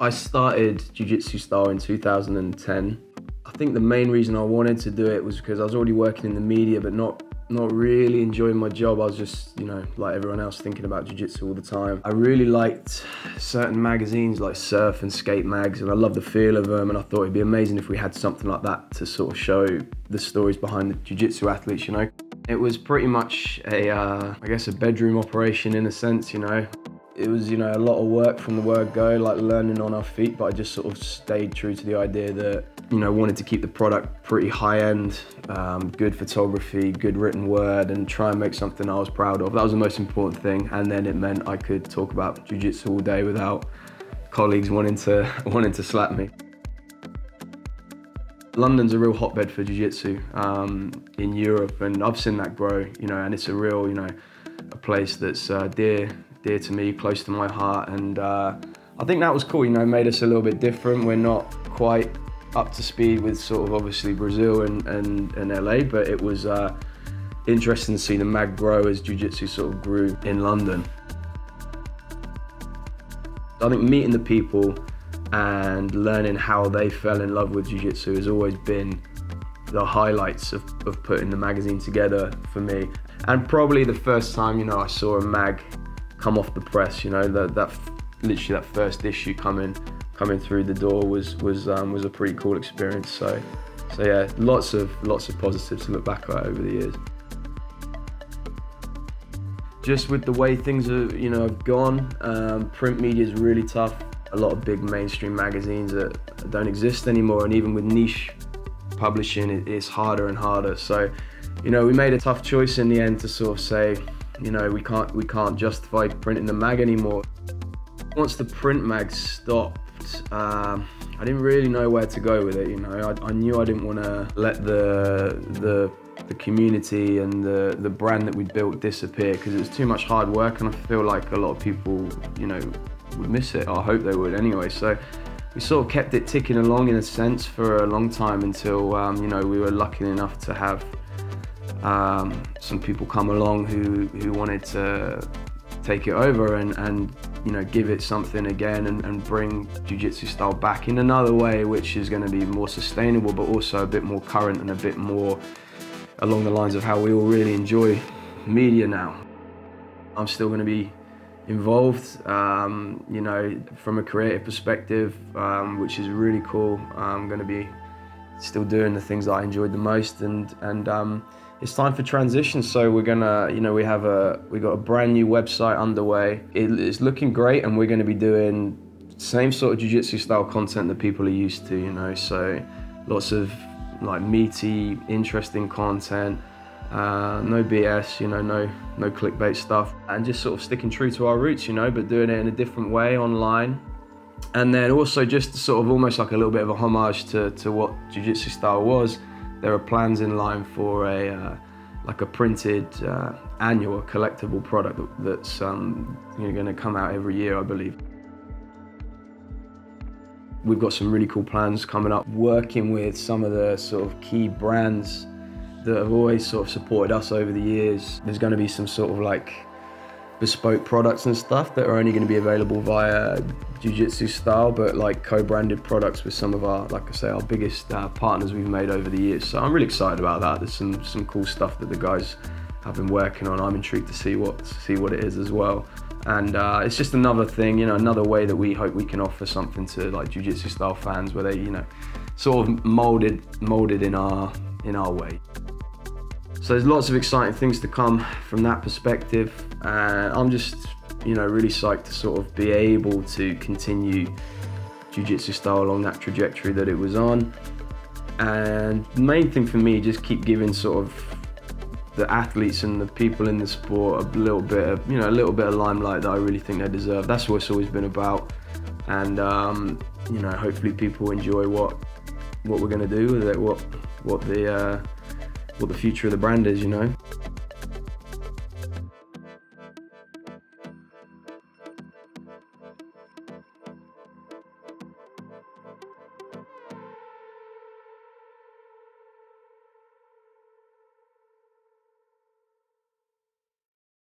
I started Jiu Jitsu Style in 2010. I think the main reason I wanted to do it was because I was already working in the media, but not really enjoying my job. I was just, like everyone else, thinking about Jiu Jitsu all the time. I really liked certain magazines like surf and skate mags, and I loved the feel of them, and I thought it'd be amazing if we had something like that to sort of show the stories behind the Jiu Jitsu athletes, It was pretty much I guess a bedroom operation in a sense, It was, a lot of work from the word go, like learning on our feet, but I just sort of stayed true to the idea that, wanted to keep the product pretty high end, good photography, good written word, and try and make something I was proud of. That was the most important thing. And then it meant I could talk about jiu-jitsu all day without colleagues wanting to slap me. London's a real hotbed for jiu-jitsu in Europe, and I've seen that grow, and it's a real, a place that's dear to me, close to my heart, and I think that was cool, made us a little bit different. We're not quite up to speed with sort of obviously Brazil and LA, but it was interesting to see the mag grow as jiu-jitsu sort of grew in London. I think meeting the people and learning how they fell in love with jiu-jitsu has always been the highlights of putting the magazine together for me. And probably the first time, I saw a mag come off the press, literally that first issue coming through the door was a pretty cool experience. So yeah, lots of positives to look back at over the years. Just with the way things have gone, print media is really tough. A lot of big mainstream magazines that don't exist anymore, and even with niche publishing, it's harder and harder. So, we made a tough choice in the end to sort of say, we can't justify printing the mag anymore. Once the print mag stopped, I didn't really know where to go with it. I knew I didn't want to let the community and the brand that we built disappear, because it was too much hard work, and I feel like a lot of people, would miss it. I hope they would anyway. So we sort of kept it ticking along in a sense for a long time until we were lucky enough to have some people come along who wanted to take it over and give it something again and bring Jiu-Jitsu Style back in another way, which is going to be more sustainable, but also a bit more current and a bit more along the lines of how we all really enjoy media now. I'm still going to be involved, from a creative perspective, which is really cool. I'm going to be still doing the things that I enjoyed the most, and it's time for transition. So we're gonna, we got a brand new website underway. It's looking great, and we're going to be doing same sort of Jiu-Jitsu Style content that people are used to, so lots of like meaty, interesting content. No BS, no clickbait stuff, and just sort of sticking true to our roots, but doing it in a different way online. And then also just sort of almost like a little bit of a homage to what Jiu-Jitsu Style was. There are plans in line for like a printed annual collectible product that's going to come out every year, I believe. We've got some really cool plans coming up, working with some of the sort of key brands that have always sort of supported us over the years. There's going to be some sort of like bespoke products and stuff that are only going to be available via Jiu-Jitsu Style, but like co-branded products with some of our, like I say, our biggest partners we've made over the years. So I'm really excited about that. There's some cool stuff that the guys have been working on. I'm intrigued to see what it is as well. And it's just another thing, another way that we hope we can offer something to like Jiu-Jitsu Style fans, where they, sort of molded in our way. So there's lots of exciting things to come from that perspective, and I'm just, really psyched to sort of be able to continue Jiu-Jitsu Style along that trajectory that it was on. And the main thing for me, just keep giving sort of the athletes and the people in the sport a little bit of limelight that I really think they deserve. That's what it's always been about, and hopefully people enjoy what we're going to do with it, what the future of the brand is,